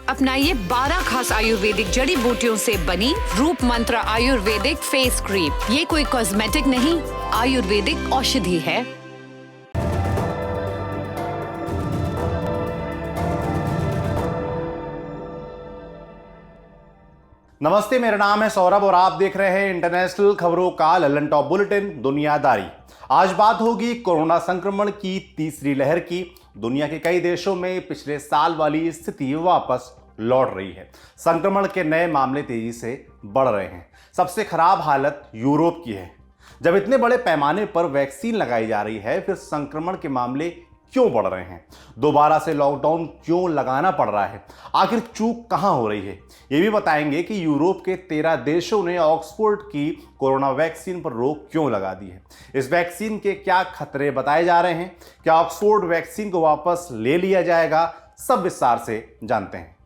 अपनाइए 12 खास आयुर्वेदिक जड़ी बूटियों से बनी रूप मंत्र आयुर्वेदिक फेस क्रीम। ये कोई कॉस्मेटिक नहीं, आयुर्वेदिक औषधि है। नमस्ते, मेरा नाम है सौरभ और आप देख रहे हैं इंटरनेशनल खबरों का ललन टॉप बुलेटिन दुनियादारी। आज बात होगी कोरोना संक्रमण की तीसरी लहर की। दुनिया के कई देशों में पिछले साल वाली स्थिति वापस लौट रही है। संक्रमण के नए मामले तेजी से बढ़ रहे हैं। सबसे खराब हालत यूरोप की है। जब इतने बड़े पैमाने पर वैक्सीन लगाई जा रही है, फिर संक्रमण के मामले क्यों बढ़ रहे हैं? दोबारा से लॉकडाउन क्यों लगाना पड़ रहा है? आखिर चूक कहां हो रही है? ये भी बताएंगे कि यूरोप के 13 देशों ने ऑक्सफोर्ड की कोरोना वैक्सीन पर रोक क्यों लगा दी है। इस वैक्सीन के क्या खतरे बताए जा रहे हैं? क्या ऑक्सफोर्ड वैक्सीन को वापस ले लिया जाएगा? सब विस्तार से जानते हैं।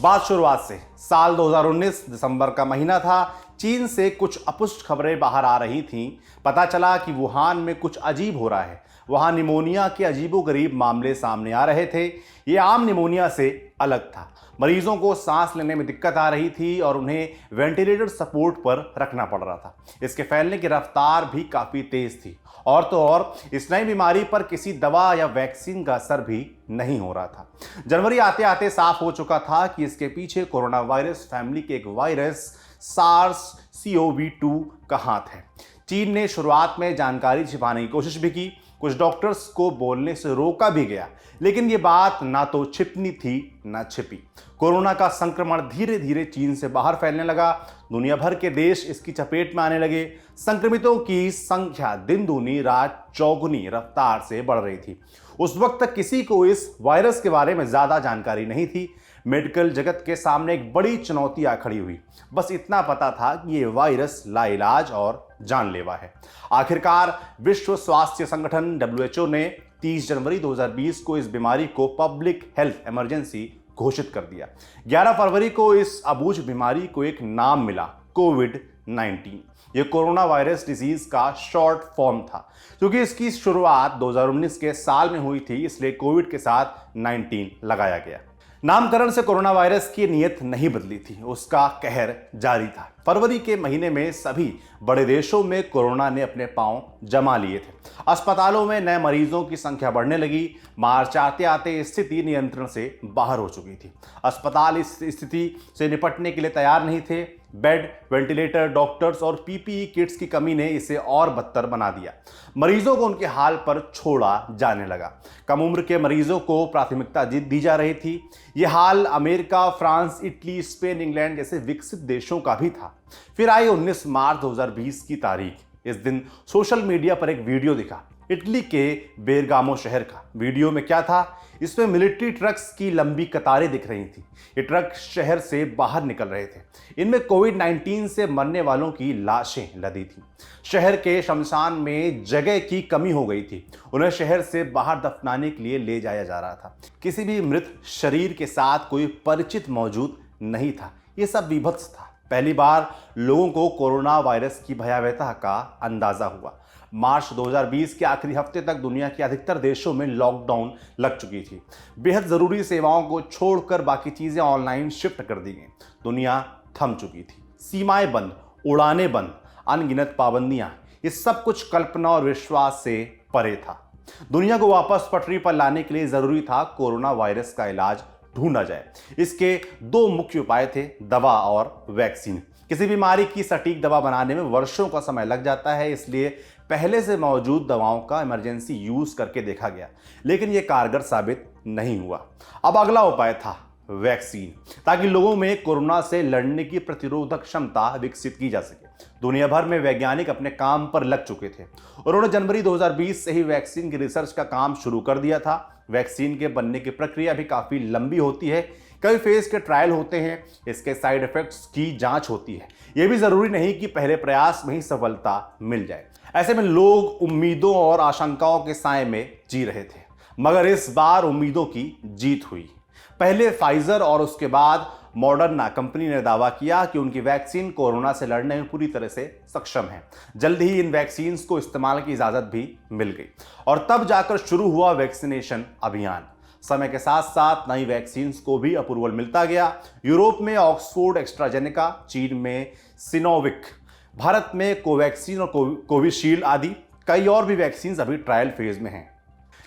बात शुरुआत से। साल 2019 दिसंबर का महीना था। चीन से कुछ अपुष्ट खबरें बाहर आ रही थीं। पता चला कि वुहान में कुछ अजीब हो रहा है। वहां निमोनिया के अजीबोगरीब मामले सामने आ रहे थे। ये आम निमोनिया से अलग था। मरीजों को सांस लेने में दिक्कत आ रही थी और उन्हें वेंटिलेटर सपोर्ट पर रखना पड़ रहा था। इसके फैलने की रफ्तार भी काफी तेज थी। और तो और इस नई बीमारी पर किसी दवा या वैक्सीन का असर भी नहीं हो रहा था। जनवरी आते आते साफ हो चुका था कि इसके पीछे कोरोना वायरस फैमिली के एक वायरस SARS-CoV-2 का हाथ है। चीन ने शुरुआत में जानकारी छिपाने की कोशिश भी की। कुछ डॉक्टर्स को बोलने से रोका भी गया, लेकिन ये बात ना तो छिपनी थी ना छिपी। कोरोना का संक्रमण धीरे धीरे चीन से बाहर फैलने लगा। दुनिया भर के देश इसकी चपेट में आने लगे। संक्रमितों की संख्या दिन दूनी रात चौगुनी रफ्तार से बढ़ रही थी। उस वक्त तक किसी को इस वायरस के बारे में ज्यादा जानकारी नहीं थी। मेडिकल जगत के सामने एक बड़ी चुनौती आ खड़ी हुई। बस इतना पता था कि ये वायरस लाइलाज और जानलेवा है। आखिरकार विश्व स्वास्थ्य संगठन WHO ने 30 जनवरी 2020 को इस बीमारी को पब्लिक हेल्थ इमरजेंसी घोषित कर दिया। 11 फरवरी को इस अबूझ बीमारी को एक नाम मिला, कोविड-19। ये कोरोना वायरस डिजीज का शॉर्ट फॉर्म था। क्योंकि इसकी शुरुआत 2019 के साल में हुई थी, इसलिए कोविड के साथ 19 लगाया गया। नामकरण से कोरोना वायरस की नीयत नहीं बदली थी, उसका कहर जारी था। फरवरी के महीने में सभी बड़े देशों में कोरोना ने अपने पांव जमा लिए थे। अस्पतालों में नए मरीजों की संख्या बढ़ने लगी। मार्च आते आते स्थिति नियंत्रण से बाहर हो चुकी थी। अस्पताल इस स्थिति से निपटने के लिए तैयार नहीं थे। बेड, वेंटिलेटर, डॉक्टर्स और PPE किट्स की कमी ने इसे और बदतर बना दिया। मरीजों को उनके हाल पर छोड़ा जाने लगा। कम उम्र के मरीजों को प्राथमिकता दी जा रही थी। यह हाल America, France, Italy, Spain, England जैसे विकसित देशों का भी था। फिर आई 19 मार्च 2020 की तारीख। इस दिन सोशल मीडिया पर एक वीडियो दिखा, इटली के बेरगामो शहर का। वीडियो में क्या था? इसमें मिलिट्री ट्रक्स की लंबी कतारें दिख रही थी। ये ट्रक शहर से बाहर निकल रहे थे। इनमें कोविड-19 से मरने वालों की लाशें लदी थी। शहर के शमशान में जगह की कमी हो गई थी। उन्हें शहर से बाहर दफनाने के लिए ले जाया जा रहा था। किसी भी मृत शरीर के साथ कोई परिचित मौजूद नहीं था। ये सब विभत्स था। पहली बार लोगों को कोरोना वायरस की भयावहता का अंदाजा हुआ। मार्च 2020 के आखिरी हफ्ते तक दुनिया के अधिकतर देशों में लॉकडाउन लग चुकी थी। बेहद जरूरी सेवाओं को छोड़कर बाकी चीजें ऑनलाइन शिफ्ट कर दी गई। दुनिया थम चुकी थी। सीमाएं बंद, उड़ानें बंद, अनगिनत पाबंदियां, ये सब कुछ कल्पना और विश्वास से परे था। दुनिया को वापस पटरी पर लाने के लिए जरूरी था कोरोना वायरस का इलाज ढूंढा जाए। इसके दो मुख्य उपाय थे, दवा और वैक्सीन। किसी बीमारी की सटीक दवा बनाने में वर्षों का समय लग जाता है, इसलिए पहले से मौजूद दवाओं का इमरजेंसी यूज करके देखा गया, लेकिन यह कारगर साबित नहीं हुआ। अब अगला उपाय था वैक्सीन, ताकि लोगों में कोरोना से लड़ने की प्रतिरोधक क्षमता विकसित की जा सके। दुनिया भर में वैज्ञानिक अपने काम पर लग चुके थे। उन्होंने जनवरी 2020 से ही वैक्सीन की रिसर्च का काम शुरू कर दिया था। वैक्सीन के बनने की प्रक्रिया भी काफी लंबी होती है। कई फेज के ट्रायल होते हैं। इसके साइड इफेक्ट्स की जांच होती है। यह भी जरूरी नहीं कि पहले प्रयास में ही सफलता मिल जाए। ऐसे में लोग उम्मीदों और आशंकाओं के साए में जी रहे थे, मगर इस बार उम्मीदों की जीत हुई। पहले फाइजर और उसके बाद मॉडर्ना कंपनी ने दावा किया कि उनकी वैक्सीन कोरोना से लड़ने में पूरी तरह से सक्षम है। जल्द ही इन वैक्सीन को इस्तेमाल की इजाजत भी मिल गई और तब जाकर शुरू हुआ वैक्सीनेशन अभियान। समय के साथ साथ नई वैक्सीन को भी अप्रूवल मिलता गया। यूरोप में ऑक्सफोर्ड एस्ट्राजेनेका, चीन में सिनोविक, भारत में कोवैक्सीन और कोविशील्ड आदि कई और भी वैक्सीन अभी ट्रायल फेज में हैं।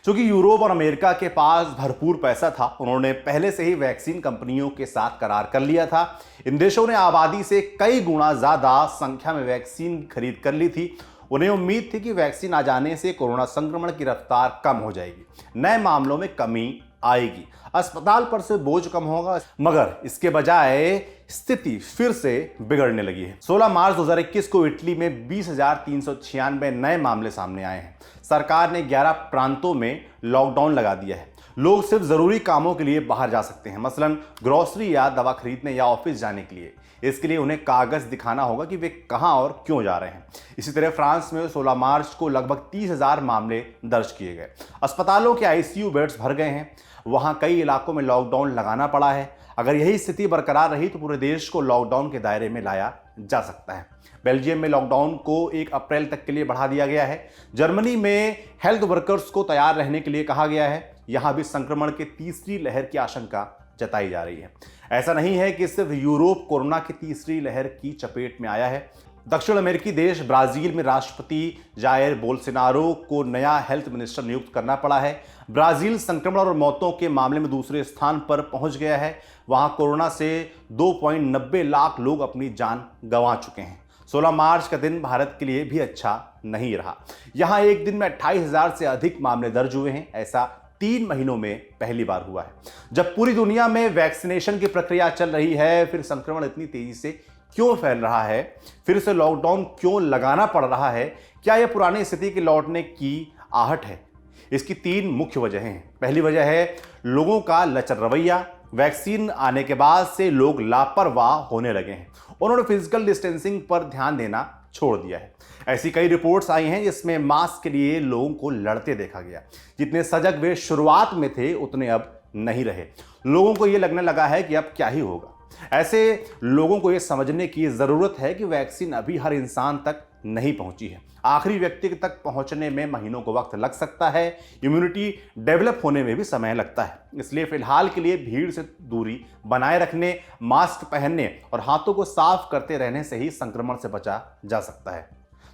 क्योंकि यूरोप और अमेरिका के पास भरपूर पैसा था, उन्होंने पहले से ही वैक्सीन कंपनियों के साथ करार कर लिया था। इन देशों ने आबादी से कई गुना ज्यादा संख्या में वैक्सीन खरीद कर ली थी। उन्हें उम्मीद थी कि वैक्सीन आ जाने से कोरोना संक्रमण की रफ्तार कम हो जाएगी, नए मामलों में कमी आएगी, अस्पताल पर से बोझ कम होगा। मगर इसके बजाय स्थिति फिर से बिगड़ने लगी है। 16 मार्च 2021 को इटली में 20,396 नए मामले सामने आए हैं। सरकार ने 11 प्रांतों में लॉकडाउन लगा दिया है। लोग सिर्फ जरूरी कामों के लिए बाहर जा सकते हैं, मसलन ग्रोसरी या दवा खरीदने या ऑफिस जाने के लिए। इसके लिए उन्हें कागज दिखाना होगा कि वे कहां और क्यों जा रहे हैं। इसी तरह फ्रांस में 16 मार्च को लगभग 30,000 मामले दर्ज किए गए। अस्पतालों के आईसीयू बेड्स भर गए हैं। वहां कई इलाकों में लॉकडाउन लगाना पड़ा है। अगर यही स्थिति बरकरार रही तो पूरे देश को लॉकडाउन के दायरे में लाया जा सकता है। बेल्जियम में लॉकडाउन को 1 अप्रैल तक के लिए बढ़ा दिया गया है। जर्मनी में हेल्थ वर्कर्स को तैयार रहने के लिए कहा गया है। यहां भी संक्रमण के तीसरी लहर की आशंका जताई जा रही है। ऐसा नहीं है कि सिर्फ यूरोप कोरोना की तीसरी लहर की चपेट में आया है। दक्षिण अमेरिकी देश ब्राजील में राष्ट्रपति जायर बोल्सोनारो को नया हेल्थ मिनिस्टर नियुक्त करना पड़ा है। ब्राजील संक्रमण और मौतों के मामले में दूसरे स्थान पर पहुंच गया है। वहां कोरोना से 2.90 लाख लोग अपनी जान गंवा चुके हैं। 16 मार्च का दिन भारत के लिए भी अच्छा नहीं रहा। यहां एक दिन में 28,000 से अधिक मामले दर्ज हुए हैं। ऐसा 3 महीनों में पहली बार हुआ है। जब पूरी दुनिया में वैक्सीनेशन की प्रक्रिया चल रही है, फिर संक्रमण इतनी तेजी से क्यों फैल रहा है? फिर से लॉकडाउन क्यों लगाना पड़ रहा है? क्या यह पुरानी स्थिति के लौटने की आहट है? इसकी 3 मुख्य वजह हैं। पहली वजह है लोगों का लचर रवैया। वैक्सीन आने के बाद से लोग लापरवाह होने लगे हैं। उन्होंने फिजिकल डिस्टेंसिंग पर ध्यान देना छोड़ दिया है। ऐसी कई रिपोर्ट्स आई हैं जिसमें मास्क के लिए लोगों को लड़ते देखा गया। जितने सजग वे शुरुआत में थे उतने अब नहीं रहे। लोगों को यह लगने लगा है कि अब क्या ही होगा। ऐसे लोगों को यह समझने की जरूरत है कि वैक्सीन अभी हर इंसान तक नहीं पहुंची है। आखिरी व्यक्ति तक पहुंचने में महीनों को वक्त लग सकता है। इम्यूनिटी डेवलप होने में भी समय लगता है। इसलिए फिलहाल के लिए भीड़ से दूरी बनाए रखने, मास्क पहनने और हाथों को साफ करते रहने से ही संक्रमण से बचा जा सकता है।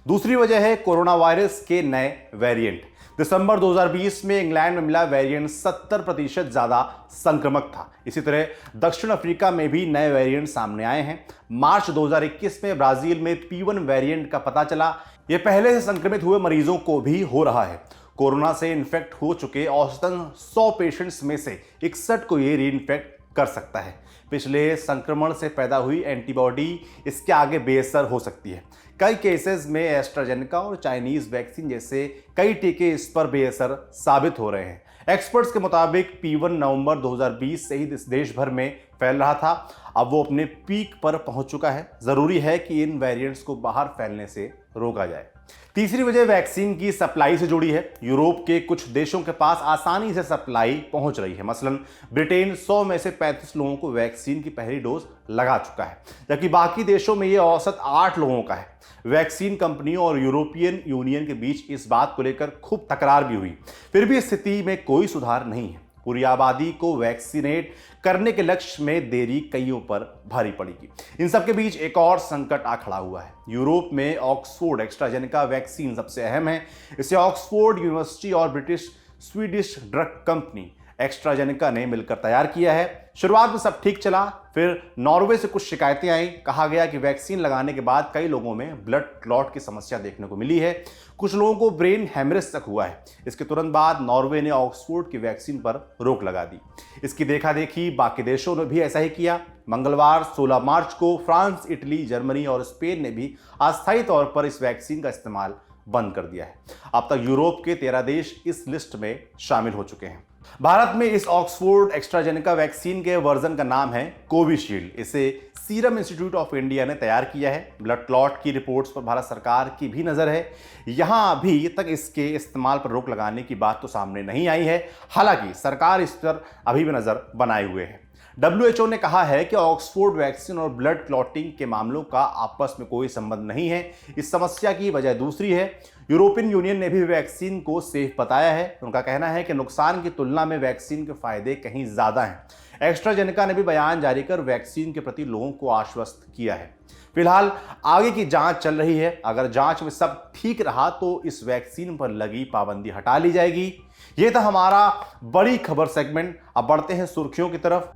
दूसरी वजह है कोरोना वायरस के नए वेरिएंट। दिसंबर 2020 में इंग्लैंड में मिला वेरिएंट 70% ज्यादा संक्रमक था। इसी तरह दक्षिण अफ्रीका में भी नए वेरिएंट सामने आए हैं। मार्च 2021 में ब्राजील में P1 वेरिएंट का पता चला। यह पहले से संक्रमित हुए मरीजों को भी हो रहा है। कोरोना से इन्फेक्ट हो चुके औसतन 100 पेशेंट्स में से 61 को ये रीइन्फेक्ट कर सकता है। पिछले संक्रमण से पैदा हुई एंटीबॉडी इसके आगे बेअसर हो सकती है। कई केसेस में एस्ट्राजेनेका और चाइनीज वैक्सीन जैसे कई टीके इस पर बेअसर साबित हो रहे हैं। एक्सपर्ट्स के मुताबिक P1 नवंबर 2020 से ही इस देश भर में फैल रहा था। अब वो अपने पीक पर पहुंच चुका है। जरूरी है कि इन वेरिएंट्स को बाहर फैलने से रोका जाए। तीसरी वजह वैक्सीन की सप्लाई से जुड़ी है। यूरोप के कुछ देशों के पास आसानी से सप्लाई पहुंच रही है। मसलन ब्रिटेन 100 में से 35 लोगों को वैक्सीन की पहली डोज लगा चुका है, जबकि बाकी देशों में यह औसत 8 लोगों का है। वैक्सीन कंपनियों और यूरोपियन यूनियन के बीच इस बात को लेकर खूब तकरार भी हुई। फिर भी स्थिति में कोई सुधार नहीं है। पूरी आबादी को वैक्सीनेट करने के लक्ष्य में देरी कईयों पर भारी पड़ेगी। इन सब के बीच एक और संकट आ खड़ा हुआ है। यूरोप में ऑक्सफोर्ड एस्ट्राजेनेका वैक्सीन सबसे अहम है। इसे ऑक्सफोर्ड यूनिवर्सिटी और British Swedish drug company AstraZeneca ने मिलकर तैयार किया है। शुरुआत में सब ठीक चला, फिर नॉर्वे से कुछ शिकायतें आई। कहा गया कि वैक्सीन लगाने के बाद कई लोगों में ब्लड क्लॉट की समस्या देखने को मिली है। कुछ लोगों को ब्रेन हेमरेज तक हुआ है। इसके तुरंत बाद नॉर्वे ने ऑक्सफोर्ड की वैक्सीन पर रोक लगा दी। इसकी देखा देखी बाकी देशों ने भी ऐसा ही किया। मंगलवार 16 मार्च को फ्रांस, इटली, जर्मनी और स्पेन ने भी अस्थायी तौर पर इस वैक्सीन का इस्तेमाल बंद कर दिया है। अब तक यूरोप के 13 देश इस लिस्ट में शामिल हो चुके हैं। भारत में इस ऑक्सफोर्ड एस्ट्राजेनेका वैक्सीन के वर्जन का नाम है कोविशील्ड। इसे सीरम इंस्टीट्यूट ऑफ इंडिया ने तैयार किया है। ब्लड क्लॉट की रिपोर्ट्स पर भारत सरकार की भी नजर है। यहां अभी तक इसके इस्तेमाल पर रोक लगाने की बात तो सामने नहीं आई है। हालांकि सरकार इस पर अभी भी नजर बनाए हुए है। WHO ने कहा है कि ऑक्सफोर्ड वैक्सीन और ब्लड क्लॉटिंग के मामलों का आपस में कोई संबंध नहीं है। इस समस्या की वजह दूसरी है। यूरोपियन यूनियन ने भी वैक्सीन को सेफ बताया है। उनका कहना है कि नुकसान की तुलना में वैक्सीन के फायदे कहीं ज्यादा हैं। एस्ट्राजेनेका ने भी बयान जारी कर वैक्सीन के प्रति लोगों को आश्वस्त किया है। फिलहाल आगे की जांच चल रही है। अगर जांच में सब ठीक रहा तो इस वैक्सीन पर लगी पाबंदी हटा ली जाएगी। यह था हमारा बड़ी खबर सेगमेंट। अब बढ़ते हैं सुर्खियों की तरफ।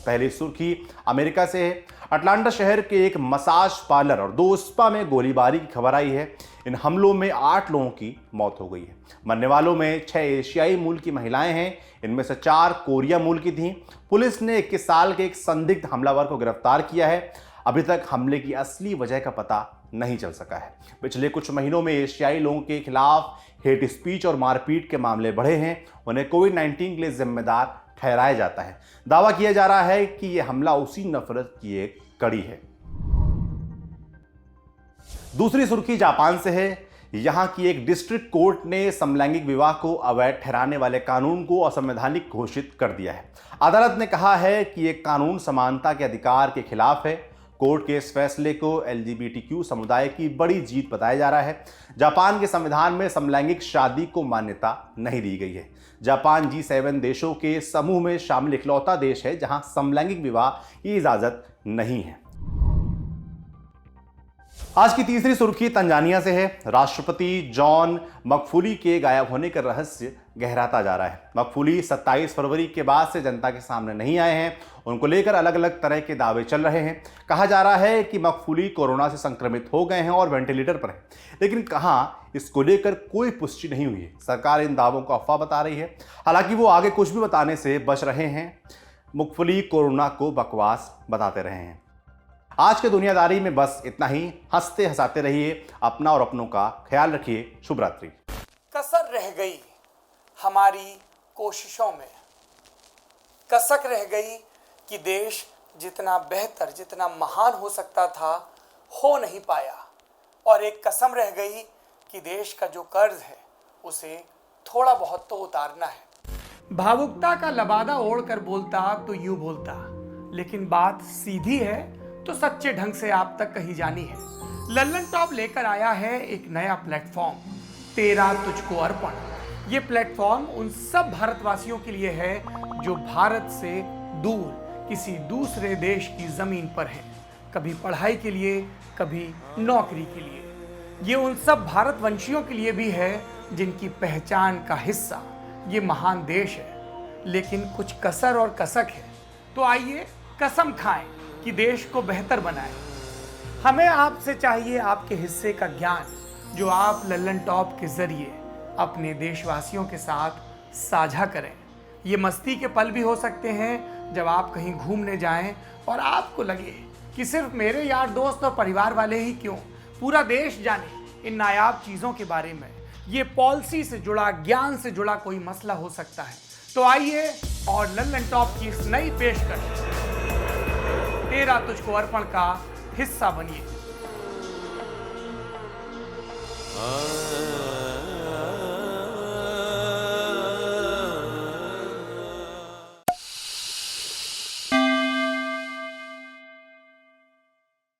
पहली सुर्खी अमेरिका से है। अटलांटा शहर के एक मसाज पार्लर और 2 स्पा में गोलीबारी की खबर आई है। इन हमलों में 8 लोगों की मौत हो गई है। मरने वालों में 6 एशियाई मूल की महिलाएं हैं। इनमें से 4 कोरिया मूल की थीं। पुलिस ने 21 साल के एक संदिग्ध हमलावर को गिरफ्तार किया है। अभी तक हमले की असली वजह का पता नहीं चल सका है। पिछले कुछ महीनों में एशियाई लोगों के खिलाफ हेट स्पीच और मारपीट के मामले बढ़े हैं। उन्हें कोविड-19 के लिए जिम्मेदार ठहराया जाता है। दावा किया जा रहा है कि यह हमला उसी नफरत की एक कड़ी है। दूसरी सुर्खी जापान से है। यहां की एक डिस्ट्रिक्ट कोर्ट ने समलैंगिक विवाह को अवैध ठहराने वाले कानून को असंवैधानिक घोषित कर दिया है। अदालत ने कहा है कि यह कानून समानता के अधिकार के खिलाफ है। कोर्ट के इस फैसले को LGBTQ समुदाय की बड़ी जीत बताया जा रहा है। जापान के संविधान में समलैंगिक शादी को मान्यता नहीं दी गई है। जापान G7 देशों के समूह में शामिल इकलौता देश है जहां समलैंगिक विवाह की इजाजत नहीं है। आज की तीसरी सुर्खी तंजानिया से है। राष्ट्रपति जॉन मगफुली के गायब होने का रहस्य गहराता जा रहा है। मगफुली 27 फरवरी के बाद से जनता के सामने नहीं आए हैं। उनको लेकर अलग अलग तरह के दावे चल रहे हैं। कहा जा रहा है कि मगफुली कोरोना से संक्रमित हो गए हैं और वेंटिलेटर पर हैं, लेकिन कहां इसको लेकर कोई पुष्टि नहीं हुई है। सरकार इन दावों को अफवाह बता रही है। हालांकि वो आगे कुछ भी बताने से बच रहे हैं। मगफुली कोरोना को बकवास बताते रहे हैं। आज के दुनियादारी में बस इतना ही। हंसते हंसाते रहिए। अपना और अपनों का ख्याल रखिए। शुभ रात्रि। कसर रह गई हमारी कोशिशों में, कसक रह गई कि देश जितना बेहतर, जितना महान हो सकता था, हो नहीं पाया। और एक कसम रह गई कि देश का जो कर्ज है उसे थोड़ा बहुत तो उतारना है। भावुकता का लबादा ओढ़कर बोलता तो यूं बोलता, लेकिन बात सीधी है तो सच्चे ढंग से आप तक कही जानी है। लल्लन टॉप लेकर आया है एक नया प्लेटफॉर्म, तेरा तुझको अर्पण। ये प्लेटफॉर्म उन सब भारतवासियों के लिए है जो भारत से दूर किसी दूसरे देश की जमीन पर हैं, कभी पढ़ाई के लिए, कभी नौकरी के लिए। ये उन सब भारतवंशियों के लिए भी है जिनकी पहचान का हिस्सा ये महान देश है, लेकिन कुछ कसर और कसक है। तो आइए कसम खाएं कि देश को बेहतर बनाएं। हमें आपसे चाहिए आपके हिस्से का ज्ञान, जो आप लल्लन टॉप के जरिए अपने देशवासियों के साथ साझा करें। ये मस्ती के पल भी हो सकते हैं जब आप कहीं घूमने जाएं और आपको लगे कि सिर्फ मेरे यार दोस्त और परिवार वाले ही क्यों, पूरा देश जाने इन नायाब चीज़ों के बारे में। ये पॉलिसी से जुड़ा, ज्ञान से जुड़ा कोई मसला हो सकता है। तो आइए और लल्लन टॉप की इस नई पेशकश तेरा तुझको अर्पण का हिस्सा बनिए।